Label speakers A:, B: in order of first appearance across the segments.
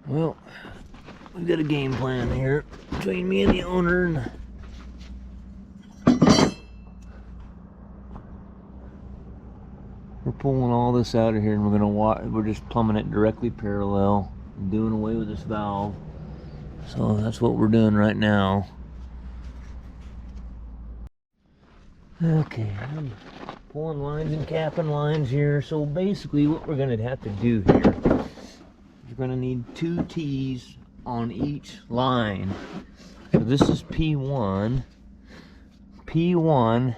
A: Well, we've got a game plan here between me and the owner, and we're pulling all this out of here, and we're just plumbing it directly parallel and doing away with this valve. So that's what we're doing right now. Okay, I'm pulling lines and capping lines here. So basically what we're going to have to do here, you're going to need 2 T's on each line. So this is P1. P1,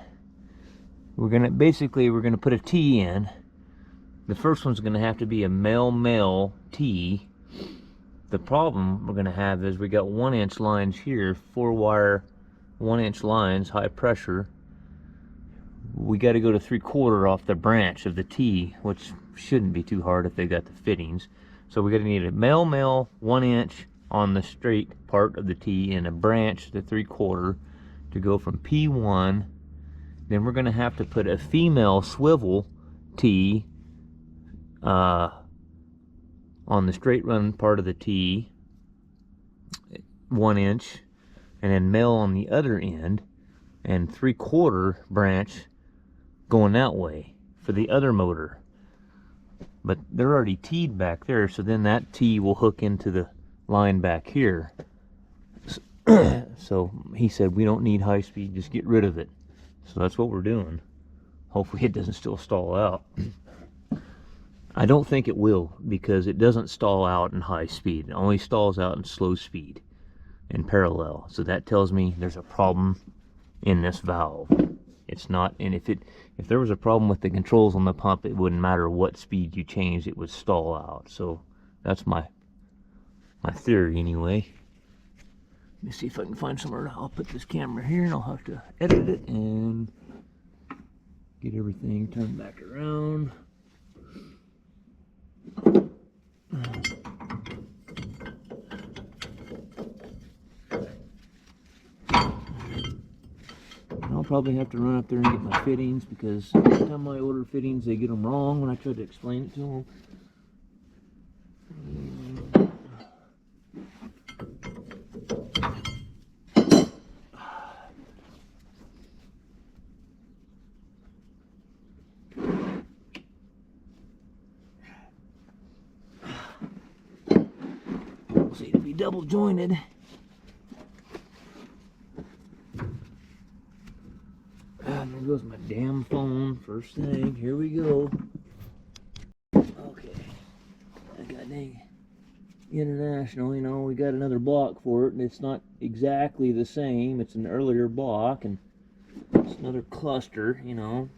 A: we're going to put a T in. The first one's going to have to be a male T. The problem we're going to have is we got 1-inch lines here, 4-wire 1-inch lines, high pressure. We got to go to 3/4 off the branch of the T, which shouldn't be too hard if they got the fittings. So we're going to need a male 1-inch on the straight part of the T and a branch to 3/4 to go from P1. Then we're going to have to put a female swivel T on the straight run part of the T, 1 inch, and then male on the other end, and 3/4 branch going that way for the other motor. But they're already teed back there, so then that T will hook into the line back here. So he said we don't need high speed, just get rid of it. So that's what we're doing. Hopefully it doesn't still stall out. I don't think it will, because it doesn't stall out in high speed. It only stalls out in slow speed in parallel. So that tells me there's a problem in this valve. It's not, and if there was a problem with the controls on the pump, it wouldn't matter what speed you changed, it would stall out. So that's my theory anyway. Let me see if I can find somewhere. I'll put this camera here and I'll have to edit it and get everything turned back around. I'll probably have to run up there and get my fittings, because every time I order fittings they get them wrong when I try to explain it to them. See, to be double jointed. And there goes my damn phone. First thing, here we go. Okay, I got dang international. You know, we got another block for it, and it's not exactly the same. It's an earlier block, and it's another cluster. You know.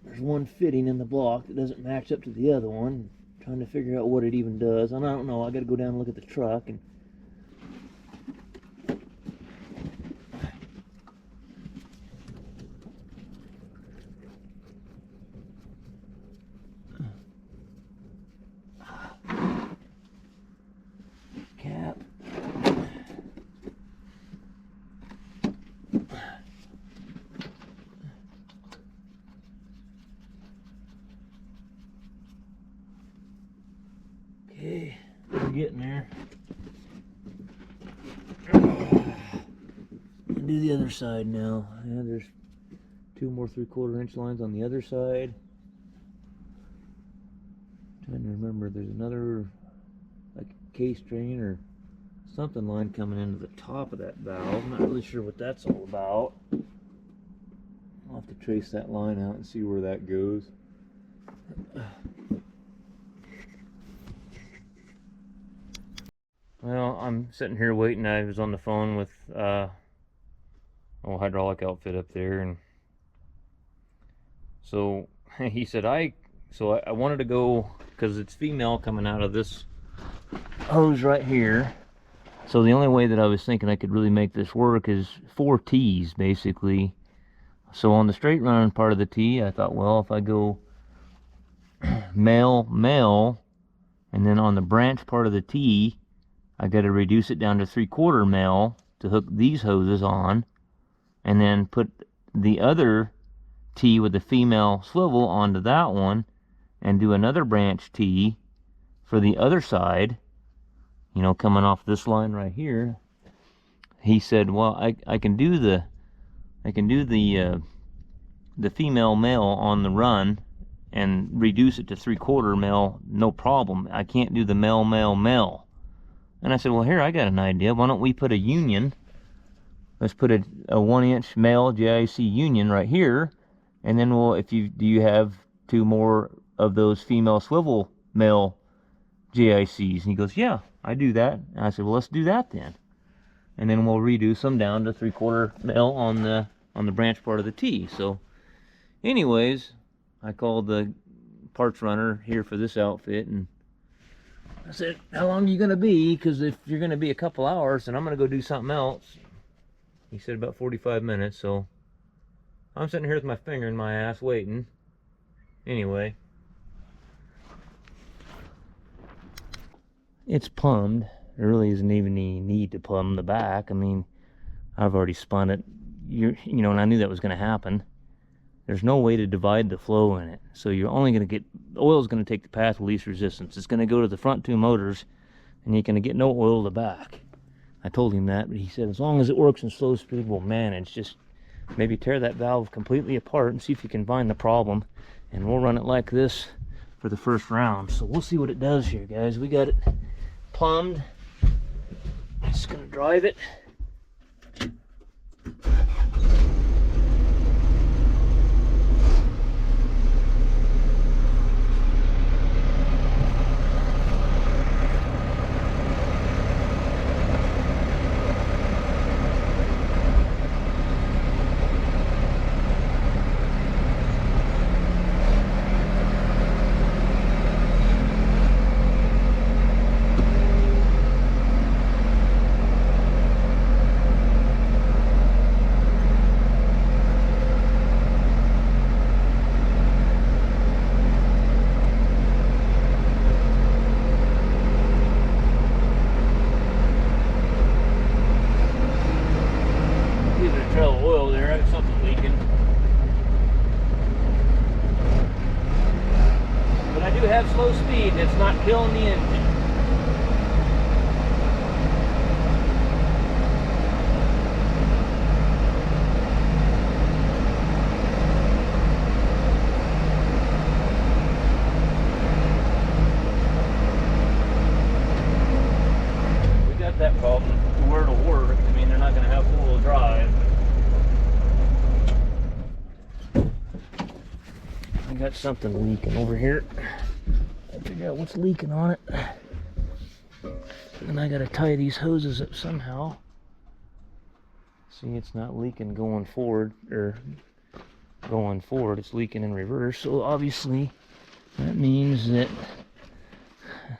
A: There's one fitting in the block that doesn't match up to the other one. I'm trying to figure out what it even does. And I don't know. I got to go down and look at the truck and. Cap. Okay, we're getting there. Do the other side now. Yeah, there's 2 more 3/4 inch lines on the other side. Trying to remember, there's another like K-string or something line coming into the top of that valve. I'm not really sure what that's all about. I'll have to trace that line out and see where that goes. Well, I'm sitting here waiting. I was on the phone with hydraulic outfit up there, and so he said I wanted to go, because it's female coming out of this hose right here. So the only way that I was thinking I could really make this work is 4 T's basically. So on the straight run part of the T, I thought, well, if I go male, and then on the branch part of the T, I got to reduce it down to 3/4 male to hook these hoses on, and then put the other T with the female swivel onto that one and do another branch T for the other side, you know, coming off this line right here. He said, well, I can do the female male on the run and reduce it to 3/4 male, no problem. I can't do the male male male. And I said, well, here, I got an idea. Why don't we put a union? Let's put a 1-inch male JIC union right here, and then we'll, do you have 2 more of those female swivel male JICs? And he goes, yeah, I do that. And I said, well, let's do that then. And then we'll reduce them down to 3/4 male on the branch part of the T. So anyways, I called the parts runner here for this outfit, and I said, how long are you going to be? Because if you're going to be a couple hours, and I'm going to go do something else. He said about 45 minutes, so I'm sitting here with my finger in my ass waiting. Anyway, it's plumbed. There really isn't even any need to plumb the back. I mean, I've already spun it, you know, and I knew that was going to happen. There's no way to divide the flow in it. So you're only going to get, the oil is going to take the path of least resistance. It's going to go to the front 2 motors, and you're going to get no oil to the back. I told him that, but he said, as long as it works in slow speed, we'll manage. Just maybe tear that valve completely apart and see if you can find the problem. And we'll run it like this for the first round. So we'll see what it does here, guys. We got it plumbed. Just going to drive it. Have slow speed, it's not killing the engine. We got that problem where it'll work. I mean, they're not going to have full drive. I got something leaking over here. Figure out what's leaking on it, and I gotta tie these hoses up somehow. See, it's not leaking going forward, it's leaking in reverse, so obviously that means that,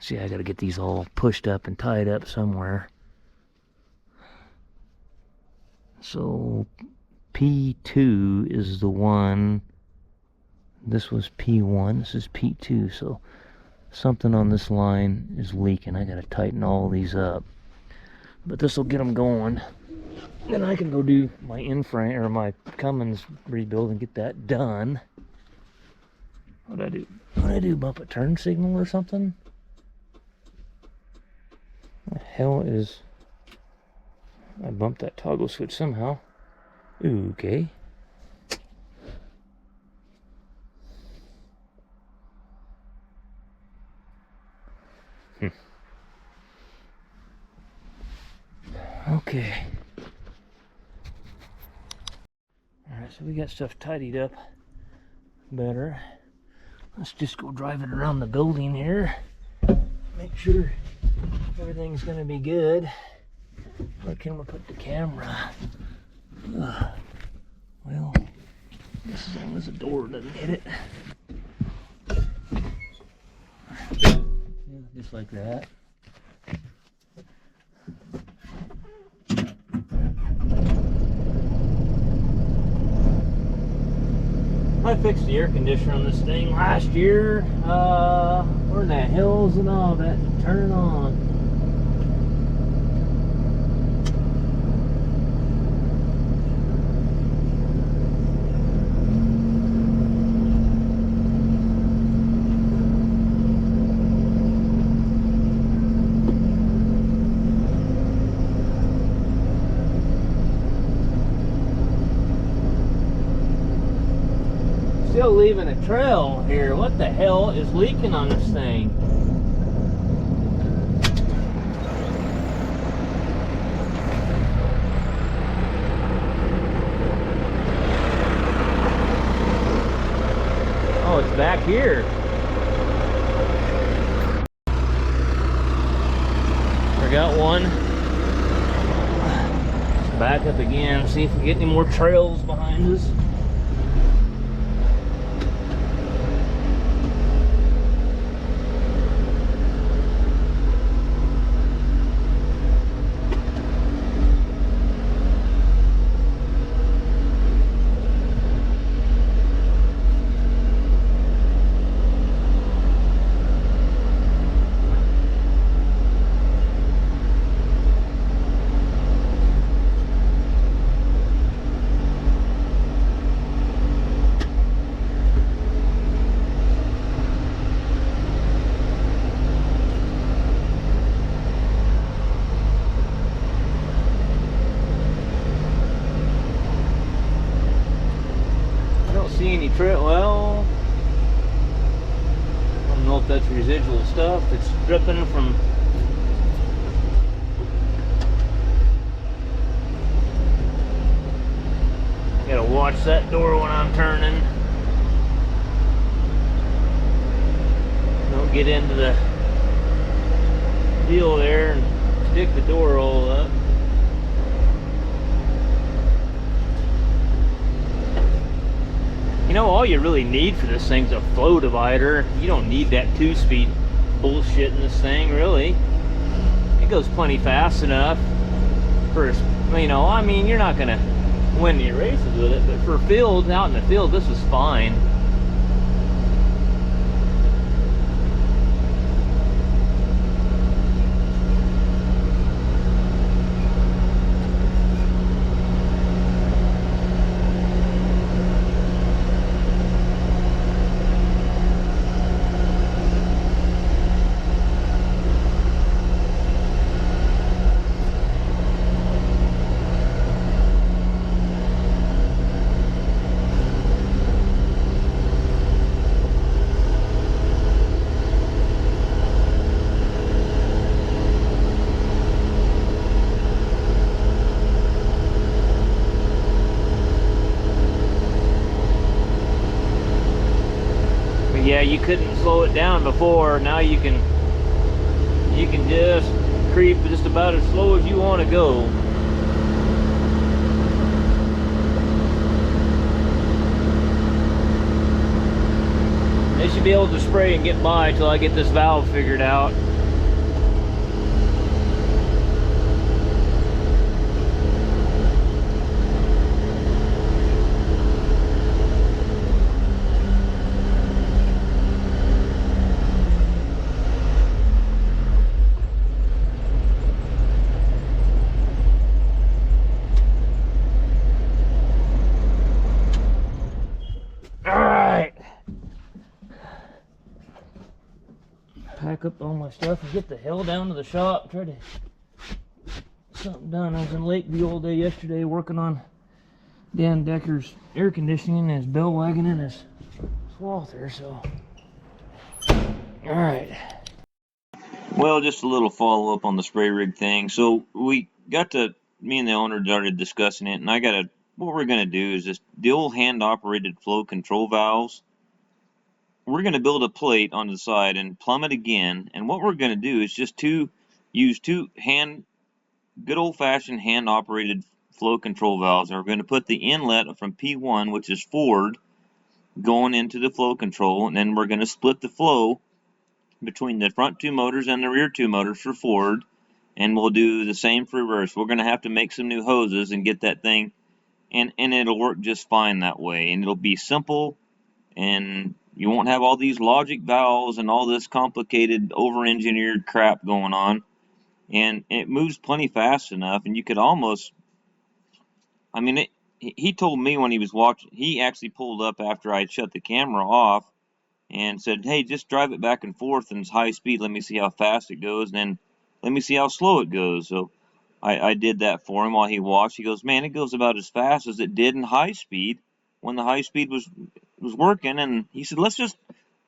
A: see, I gotta get these all pushed up and tied up somewhere. So P2 is the one, this was P1, this is P2, so something on this line is leaking. I gotta tighten all these up, but this will get them going. Then I can go do my in-frame or my Cummins rebuild and get that done. What did I do? Bump a turn signal or something? What the hell is? I bumped that toggle switch somehow. Ooh, okay. Okay. Alright, so we got stuff tidied up better. Let's just go drive it around the building here. Make sure everything's gonna be good. Where can we put the camera? Well, just as long as the door doesn't hit it. Yeah, just like that. I fixed the air conditioner on this thing last year. Where in the hills and all that to turn on. leaving a trail here. What the hell is leaking on this thing? Oh, it's back here. I got one. Back up again, see if we get any more trails behind us. See any trail? Well, I don't know if that's residual stuff that's dripping from. Gotta watch that door when I'm turning. Don't get into the deal there and stick the door all up. You know, all you really need for this thing's a flow divider. You don't need that 2-speed bullshit in this thing, really. It goes plenty fast enough for, you know, I mean, you're not gonna win any races with it, but for field, out in the field, this is fine. Yeah, you couldn't slow it down before. Now you can just creep just about as slow as you want to go. They should be able to spray and get by till I get this valve figured out. Pack up all my stuff and get the hell down to the shop. Try to get something done. I was in Lakeview all day yesterday working on Dan Decker's air conditioning and his bell wagon and his swather, so. Alright. Well, just a little follow up on the spray rig thing. So me and the owner started discussing it, and what we're gonna do is just the old hand operated flow control valves. We're going to build a plate on the side and plumb it again, and what we're going to do is just use two good old-fashioned hand-operated flow control valves, and we're going to put the inlet from P1, which is forward, going into the flow control, and then we're going to split the flow between the front 2 motors and the rear 2 motors for forward, and we'll do the same for reverse. We're going to have to make some new hoses and get that thing, and it'll work just fine that way, and it'll be simple, and you won't have all these logic valves and all this complicated over-engineered crap going on. And it moves plenty fast enough, and you could almost, I mean, he told me when he was watching, he actually pulled up after I shut the camera off and said, hey, just drive it back and forth in high speed. Let me see how fast it goes, and then let me see how slow it goes. So I did that for him while he watched. He goes, man, it goes about as fast as it did in high speed when the high speed was was working, and he said, let's just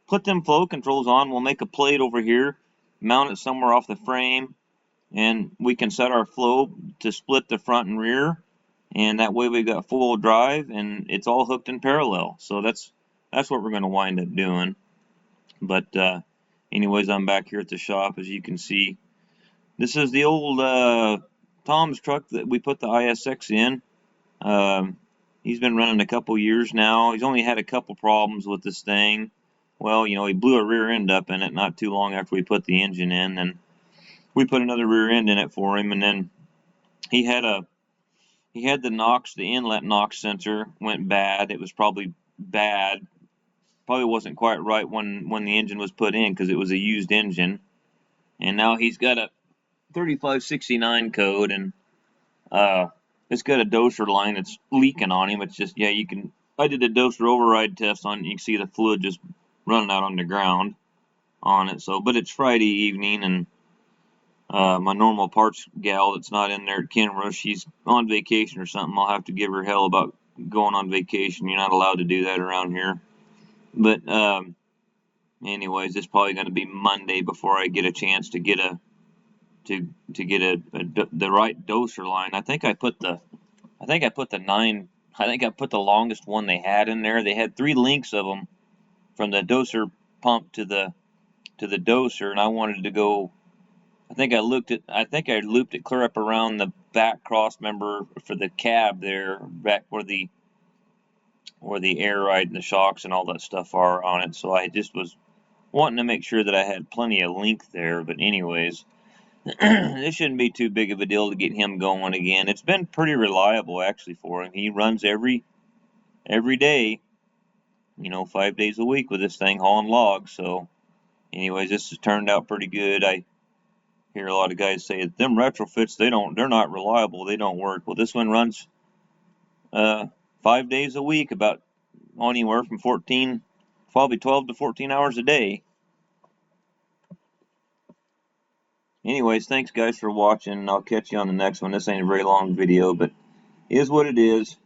A: put them flow controls on. We'll make a plate over here, mount it somewhere off the frame, and we can set our flow to split the front and rear, and that way we got full drive, and it's all hooked in parallel. So that's what we're going to wind up doing. But anyways, I'm back here at the shop, as you can see. This is the old Tom's truck that we put the ISX in. He's been running a couple years now. He's only had a couple problems with this thing. Well, you know, he blew a rear end up in it not too long after we put the engine in, and we put another rear end in it for him, and then he had the NOx, the inlet NOx sensor went bad. It was probably bad. Probably wasn't quite right when the engine was put in, because it was a used engine. And now he's got a 3569 code, and it's got a doser line that's leaking on him. It's just, yeah, I did a doser override test on it. You can see the fluid just running out on the ground on it. So, but it's Friday evening, and my normal parts gal that's not in there at Kenworth, she's on vacation or something. I'll have to give her hell about going on vacation. You're not allowed to do that around here. But anyways, it's probably going to be Monday before I get a chance to get the right doser line. I think I put the longest one they had in there. They had 3 links of them from the doser pump to the doser, and I wanted to go. I think I looped it clear up around the back cross member for the cab there, back where the air ride and the shocks and all that stuff are on it. So I just was wanting to make sure that I had plenty of link there. But anyways, this shouldn't be too big of a deal to get him going again. It's been pretty reliable actually for him. He runs every day, 5 days a week with this thing hauling logs. So anyways, this has turned out pretty good. I hear a lot of guys say that them retrofits, they're not reliable, they don't work. Well, this one runs 5 days a week, about anywhere from probably 12 to 14 hours a day. Anyways, thanks guys for watching, and I'll catch you on the next one. This ain't a very long video, but it is what it is.